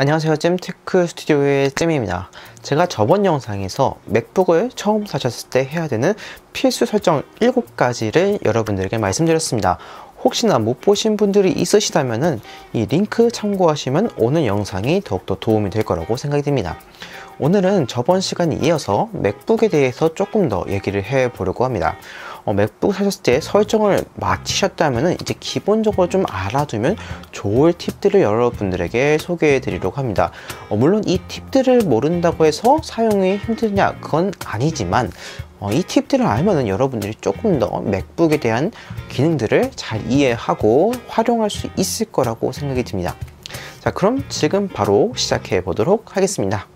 안녕하세요. 잼테크 스튜디오의 잼입니다. 제가 저번 영상에서 맥북을 처음 사셨을 때 해야 되는 필수 설정 7가지를 여러분들에게 말씀드렸습니다. 혹시나 못 보신 분들이 있으시다면 이 링크 참고하시면 오늘 영상이 더욱더 도움이 될 거라고 생각이 듭니다. 오늘은 저번 시간에 이어서 맥북에 대해서 조금 더 얘기를 해 보려고 합니다. 맥북 사셨을 때 설정을 마치셨다면 이제 기본적으로 좀 알아두면 좋을 팁들을 여러분들에게 소개해 드리려고 합니다. 물론 이 팁들을 모른다고 해서 사용이 힘드냐, 그건 아니지만 이 팁들을 알면은 여러분들이 조금 더 맥북에 대한 기능들을 잘 이해하고 활용할 수 있을 거라고 생각이 듭니다. 자, 그럼 지금 바로 시작해 보도록 하겠습니다.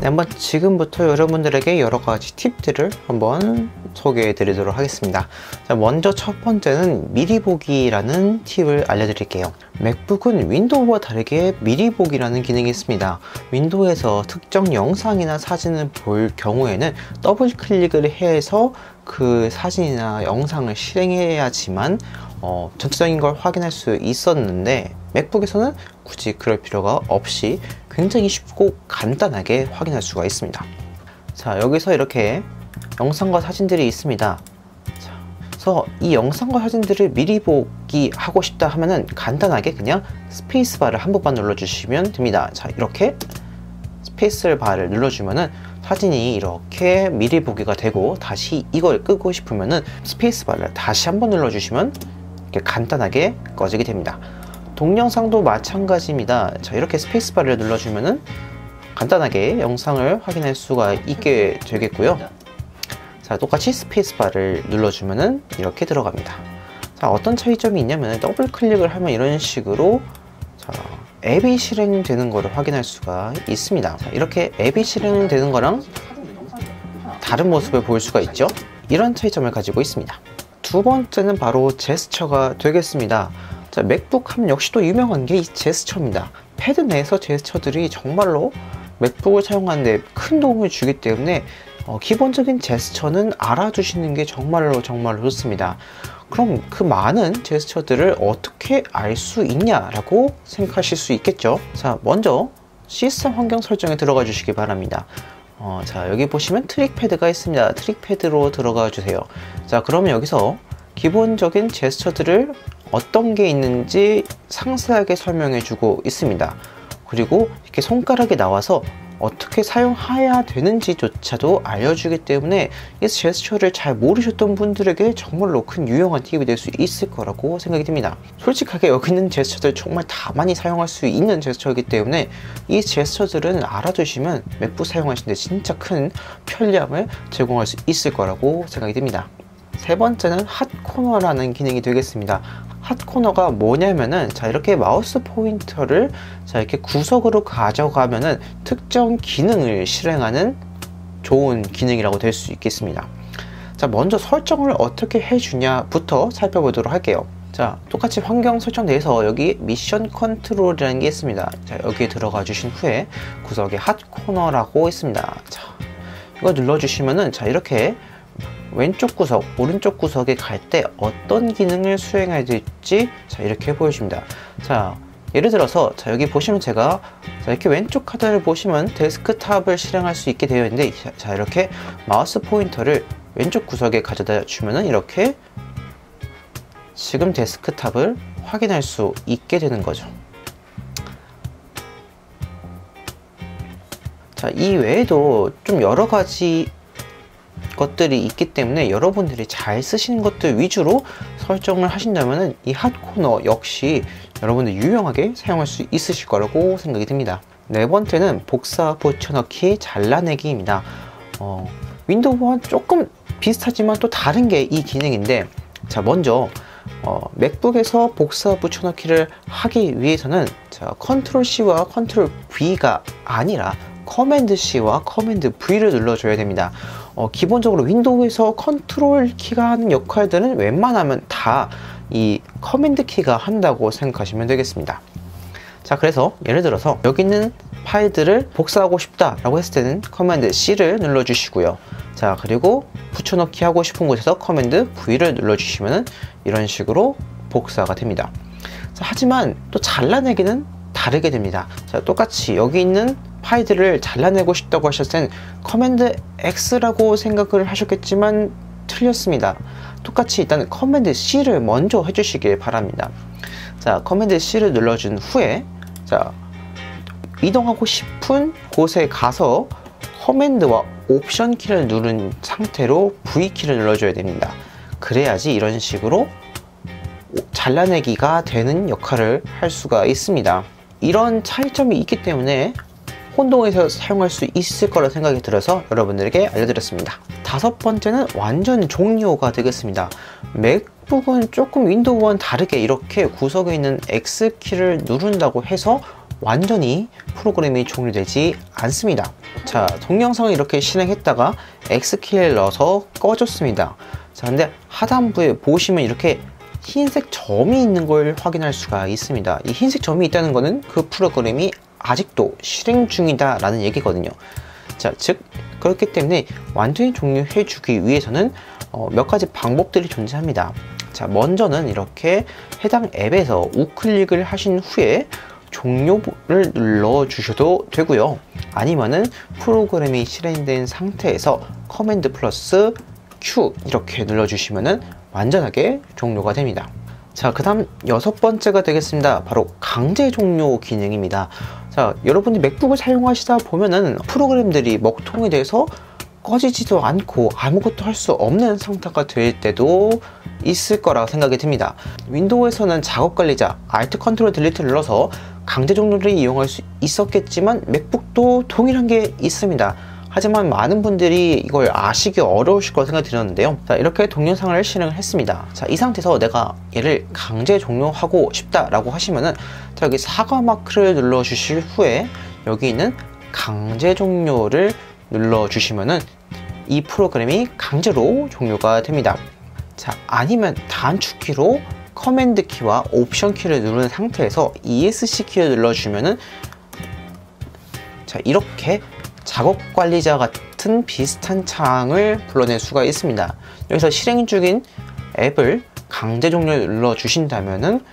네, 한번 지금부터 여러분들에게 여러가지 팁들을 한번 소개해 드리도록 하겠습니다. 자, 먼저 첫 번째는 미리 보기라는 팁을 알려드릴게요. 맥북은 윈도우와 다르게 미리 보기라는 기능이 있습니다. 윈도우에서 특정 영상이나 사진을 볼 경우에는 더블 클릭을 해서 그 사진이나 영상을 실행해야지만 전체적인 걸 확인할 수 있었는데, 맥북에서는 굳이 그럴 필요가 없이 굉장히 쉽고 간단하게 확인할 수가 있습니다. 자, 여기서 이렇게 영상과 사진들이 있습니다. 자, 그래서 이 영상과 사진들을 미리 보기 하고 싶다 하면은 간단하게 그냥 스페이스바를 한 번만 눌러주시면 됩니다. 자, 이렇게 스페이스바를 눌러주면은 사진이 이렇게 미리 보기가 되고, 다시 이걸 끄고 싶으면은 스페이스바를 다시 한 번 눌러주시면 이렇게 간단하게 꺼지게 됩니다. 동영상도 마찬가지입니다. 자, 이렇게 스페이스바를 눌러주면은 간단하게 영상을 확인할 수가 있게 되겠고요. 자, 똑같이 스페이스바를 눌러주면은 이렇게 들어갑니다. 자, 어떤 차이점이 있냐면 더블 클릭을 하면 이런 식으로 앱이 실행되는 것을 확인할 수가 있습니다. 자, 이렇게 앱이 실행되는 거랑 다른 모습을 볼 수가 있죠. 이런 차이점을 가지고 있습니다. 두 번째는 바로 제스처가 되겠습니다. 자, 맥북 하면 역시 또 유명한 게 이 제스처입니다. 패드 내에서 제스처들이 정말로 맥북을 사용하는 데 큰 도움을 주기 때문에 기본적인 제스처는 알아두시는 게 정말로 좋습니다. 그럼 그 많은 제스처들을 어떻게 알 수 있냐라고 생각하실 수 있겠죠. 자, 먼저 시스템 환경 설정에 들어가 주시기 바랍니다. 자, 여기 보시면 트릭패드가 있습니다. 트릭패드로 들어가 주세요. 자, 그러면 여기서 기본적인 제스처들을 어떤 게 있는지 상세하게 설명해 주고 있습니다. 그리고 이렇게 손가락이 나와서 어떻게 사용해야 되는지조차도 알려주기 때문에 이 제스처를 잘 모르셨던 분들에게 정말로 큰 유용한 팁이 될 수 있을 거라고 생각이 듭니다. 솔직하게 여기 있는 제스처들 정말 다 많이 사용할 수 있는 제스처이기 때문에 이 제스처들은 알아두시면 맥북 사용하시는데 진짜 큰 편리함을 제공할 수 있을 거라고 생각이 듭니다. 세 번째는 핫코너라는 기능이 되겠습니다. 핫코너가 뭐냐면은, 자, 이렇게 마우스 포인터를 이렇게 구석으로 가져가면은 특정 기능을 실행하는 좋은 기능이라고 될 수 있겠습니다. 자, 먼저 설정을 어떻게 해주냐부터 살펴보도록 할게요. 자, 똑같이 환경 설정 내에서 여기 미션 컨트롤이라는 게 있습니다. 자, 여기에 들어가 주신 후에 구석에 핫코너라고 있습니다. 자, 이거 눌러주시면은, 자, 이렇게 왼쪽 구석, 오른쪽 구석에 갈 때 어떤 기능을 수행해야 될지 이렇게 보여줍니다. 자, 예를 들어서 여기 보시면 제가 이렇게 왼쪽 카드를 보시면 데스크탑을 실행할 수 있게 되어 있는데, 자, 이렇게 마우스 포인터를 왼쪽 구석에 가져다 주면은 이렇게 지금 데스크탑을 확인할 수 있게 되는 거죠. 자, 이 외에도 좀 여러 가지 것들이 있기 때문에 여러분들이 잘 쓰시는 것들 위주로 설정을 하신다면 이 핫코너 역시 여러분들 유용하게 사용할 수 있으실 거라고 생각이 듭니다. 네 번째는 복사 붙여넣기 잘라내기입니다. 윈도우와 조금 비슷하지만 또 다른 게 이 기능인데, 자, 먼저 맥북에서 복사 붙여넣기를 하기 위해서는 컨트롤 C와 컨트롤 V가 아니라 커맨드 C와 커맨드 V를 눌러줘야 됩니다. 기본적으로 윈도우에서 컨트롤 키가 하는 역할들은 웬만하면 다 이 커맨드 키가 한다고 생각하시면 되겠습니다. 자, 그래서 예를 들어서 여기 있는 파일들을 복사하고 싶다 라고 했을 때는 커맨드 C를 눌러주시고요. 자, 그리고 붙여넣기 하고 싶은 곳에서 커맨드 V를 눌러주시면 이런 식으로 복사가 됩니다. 자, 하지만 또 잘라내기는 다르게 됩니다. 자, 똑같이 여기 있는 파일들을 잘라내고 싶다고 하셨을 땐 커맨드 X라고 생각을 하셨겠지만 틀렸습니다. 똑같이 일단 커맨드 C를 먼저 해주시길 바랍니다. 자, 커맨드 C를 눌러준 후에 자, 이동하고 싶은 곳에 가서 커맨드와 옵션 키를 누른 상태로 V키를 눌러줘야 됩니다. 그래야지 이런 식으로 잘라내기가 되는 역할을 할 수가 있습니다. 이런 차이점이 있기 때문에 혼동해서 사용할 수 있을 거라 생각이 들어서 여러분들에게 알려드렸습니다. 다섯 번째는 완전 종료가 되겠습니다. 맥북은 조금 윈도우와는 다르게 이렇게 구석에 있는 X키를 누른다고 해서 완전히 프로그램이 종료되지 않습니다. 자, 동영상을 이렇게 실행했다가 X키를 넣어서 꺼줬습니다. 자, 근데 하단부에 보시면 이렇게 흰색 점이 있는 걸 확인할 수가 있습니다. 이 흰색 점이 있다는 것은 그 프로그램이 아직도 실행 중이다 라는 얘기거든요. 자, 즉 그렇기 때문에 완전히 종료해 주기 위해서는 몇 가지 방법들이 존재합니다. 자, 먼저는 이렇게 해당 앱에서 우클릭을 하신 후에 종료를 눌러 주셔도 되고요. 아니면은 프로그램이 실행된 상태에서 커맨드 플러스 Q 이렇게 눌러 주시면은 완전하게 종료가 됩니다. 자, 그 다음 여섯 번째가 되겠습니다. 바로 강제 종료 기능입니다. 자, 여러분이 맥북을 사용하시다 보면은 프로그램들이 먹통이 돼서 꺼지지도 않고 아무것도 할 수 없는 상태가 될 때도 있을 거라 생각이 듭니다. 윈도우에서는 작업 관리자 Alt Ctrl Delete를 눌러서 강제 종료를 이용할 수 있었겠지만 맥북도 동일한 게 있습니다. 하지만 많은 분들이 이걸 아시기 어려우실 거라 생각이 들었는데요. 자, 이렇게 동영상을 실행을 했습니다. 자, 이 상태에서 내가 얘를 강제 종료하고 싶다라고 하시면은 자, 여기 사과 마크를 눌러 주실 후에 여기 있는 강제 종료를 눌러 주시면은 이 프로그램이 강제로 종료가 됩니다. 자, 아니면 단축키로 커맨드 키와 옵션 키를 누른 상태에서 ESC 키를 눌러주면은 자, 이렇게 작업 관리자 같은 비슷한 창을 불러낼 수가 있습니다. 여기서 실행 중인 앱을 강제 종료를 눌러 주신다면은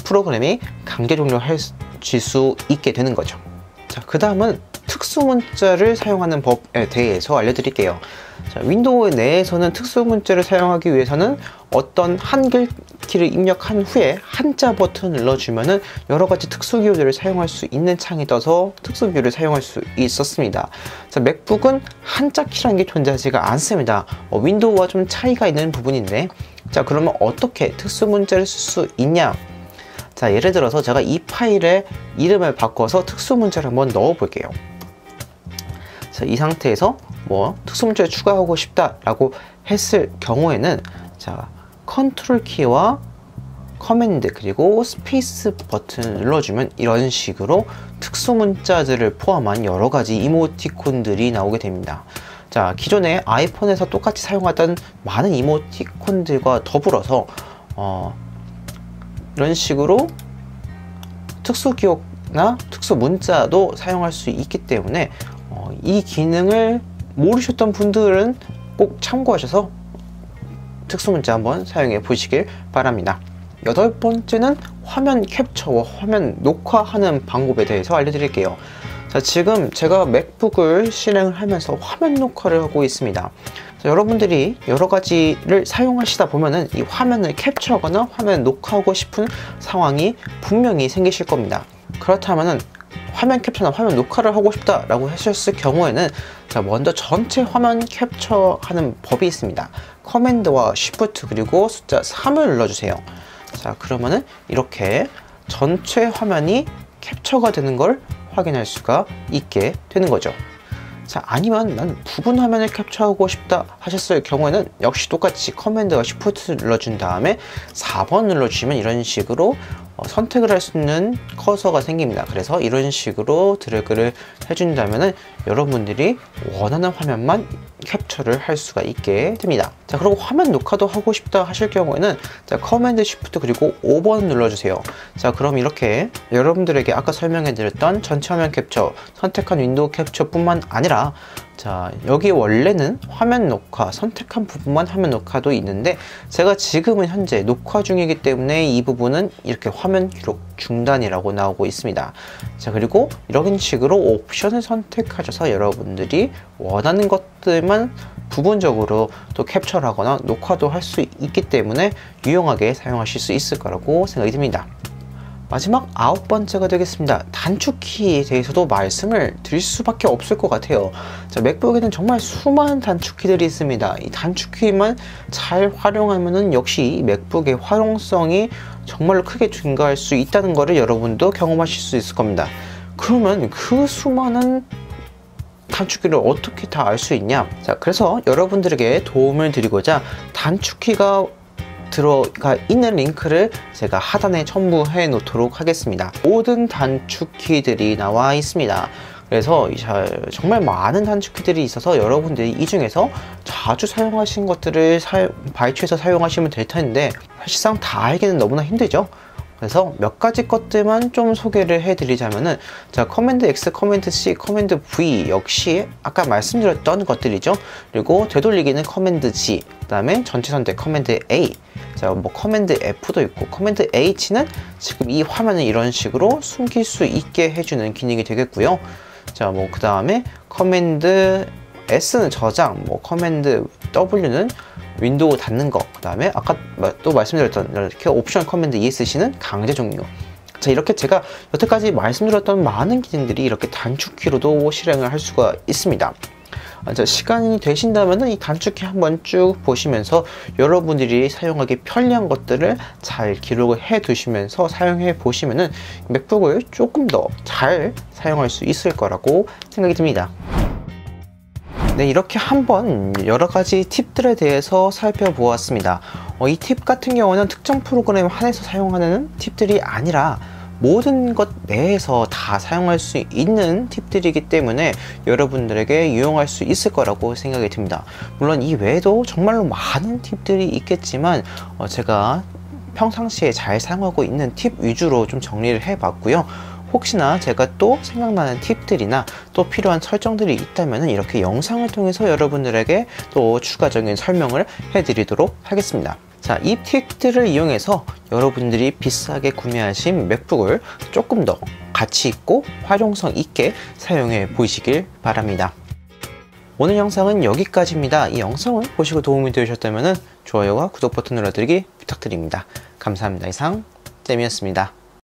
프로그램이 강제 종료할 수 있게 되는 거죠. 자, 그 다음은 특수 문자를 사용하는 법에 대해서 알려드릴게요. 자, 윈도우 내에서는 특수 문자를 사용하기 위해서는 어떤 한글 키를 입력한 후에 한자 버튼을 눌러주면은 여러가지 특수 기호들을 사용할 수 있는 창이 떠서 특수 기호를 사용할 수 있었습니다. 자, 맥북은 한자 키라는 게 존재하지가 않습니다. 윈도우와 좀 차이가 있는 부분인데, 자, 그러면 어떻게 특수 문자를 쓸 수 있냐? 자, 예를 들어서 제가 이 파일의 이름을 바꿔서 특수 문자를 한번 넣어 볼게요. 자, 이 상태에서 특수 문자를 추가하고 싶다라고 했을 경우에는 자, 컨트롤 키와 커맨드 그리고 스페이스 버튼을 눌러주면 이런 식으로 특수 문자들을 포함한 여러 가지 이모티콘들이 나오게 됩니다. 자, 기존에 아이폰에서 똑같이 사용하던 많은 이모티콘들과 더불어서 이런 식으로 특수 기호나 특수 문자도 사용할 수 있기 때문에 이 기능을 모르셨던 분들은 꼭 참고하셔서 특수 문자 한번 사용해 보시길 바랍니다. 여덟 번째는 화면 캡처와 화면 녹화하는 방법에 대해서 알려드릴게요. 자, 지금 제가 맥북을 실행을 하면서 화면 녹화를 하고 있습니다. 자, 여러분들이 여러 가지를 사용하시다 보면은 이 화면을 캡처하거나 화면 녹화하고 싶은 상황이 분명히 생기실 겁니다. 그렇다면은 화면 캡처나 화면 녹화를 하고 싶다라고 하셨을 경우에는 자, 먼저 전체 화면 캡처하는 법이 있습니다. 커맨드와 쉬프트 그리고 숫자 3을 눌러주세요. 자, 그러면은 이렇게 전체 화면이 캡처가 되는 걸 확인할 수가 있게 되는 거죠. 자, 아니면 난 부분 화면을 캡처하고 싶다 하셨을 경우에는 역시 똑같이 커맨드와 쉬프트를 눌러준 다음에 4번 눌러주시면 이런 식으로 선택을 할 수 있는 커서가 생깁니다. 그래서 이런 식으로 드래그를 해준다면은 여러분들이 원하는 화면만 캡처를 할 수가 있게 됩니다. 자, 그리고 화면 녹화도 하고 싶다 하실 경우에는 자, 커맨드 쉬프트 그리고 5번 눌러주세요. 자, 그럼 이렇게 여러분들에게 아까 설명해 드렸던 전체 화면 캡처, 선택한 윈도우 캡처 뿐만 아니라 자, 여기 원래는 화면 녹화, 선택한 부분만 화면 녹화도 있는데 제가 지금은 현재 녹화 중이기 때문에 이 부분은 이렇게 화면 기록 중단이라고 나오고 있습니다. 자, 그리고 이런 식으로 옵션을 선택하셔서 여러분들이 원하는 것들만 부분적으로 또 캡처하거나 녹화도 할 수 있기 때문에 유용하게 사용하실 수 있을 거라고 생각이 듭니다. 마지막 9번째가 되겠습니다. 단축키에 대해서도 말씀을 드릴 수밖에 없을 것 같아요. 자, 맥북에는 정말 수많은 단축키들이 있습니다. 이 단축키만 잘 활용하면은 역시 맥북의 활용성이 정말로 크게 증가할 수 있다는 것을 여러분도 경험하실 수 있을 겁니다. 그러면 그 수많은 단축키를 어떻게 다 알 수 있냐? 자, 그래서 여러분들에게 도움을 드리고자 단축키가 들어가 있는 링크를 제가 하단에 첨부해 놓도록 하겠습니다. 모든 단축키들이 나와 있습니다. 그래서 정말 많은 단축키들이 있어서 여러분들이 이 중에서 자주 사용하신 것들을 발췌해서 사용하시면 될 텐데 사실상 다 알기는 너무나 힘들죠. 그래서 몇 가지 것들만 좀 소개를 해드리자면은, 자, 커맨드 X, 커맨드 C, 커맨드 V 역시 아까 말씀드렸던 것들이죠. 그리고 되돌리기는 커맨드 G, 그 다음에 전체 선택 커맨드 A, 자, 뭐 커맨드 F도 있고, 커맨드 H는 지금 이 화면을 이런 식으로 숨길 수 있게 해주는 기능이 되겠고요. 자, 뭐 그 다음에 커맨드 S는 저장, 뭐 커맨드 W는 윈도우 닫는 거, 그 다음에 아까 또 말씀드렸던 이렇게 옵션 커맨드 ESC는 강제 종료. 자, 이렇게 제가 여태까지 말씀드렸던 많은 기능들이 이렇게 단축키로도 실행을 할 수가 있습니다. 자, 시간이 되신다면 이 단축키 한번 쭉 보시면서 여러분들이 사용하기 편리한 것들을 잘 기록을 해 두시면서 사용해 보시면은 맥북을 조금 더 잘 사용할 수 있을 거라고 생각이 듭니다. 네, 이렇게 한번 여러 가지 팁들에 대해서 살펴보았습니다. 이 팁 같은 경우는 특정 프로그램 한해서 사용하는 팁들이 아니라 모든 것 내에서 다 사용할 수 있는 팁들이기 때문에 여러분들에게 유용할 수 있을 거라고 생각이 듭니다. 물론 이 외에도 정말로 많은 팁들이 있겠지만 제가 평상시에 잘 사용하고 있는 팁 위주로 좀 정리를 해 봤고요. 혹시나 제가 또 생각나는 팁들이나 또 필요한 설정들이 있다면 이렇게 영상을 통해서 여러분들에게 또 추가적인 설명을 해드리도록 하겠습니다. 자, 이 팁들을 이용해서 여러분들이 비싸게 구매하신 맥북을 조금 더 가치 있고 활용성 있게 사용해 보시길 바랍니다. 오늘 영상은 여기까지입니다. 이 영상을 보시고 도움이 되셨다면 좋아요와 구독 버튼 눌러드리기 부탁드립니다. 감사합니다. 이상 잼이었습니다.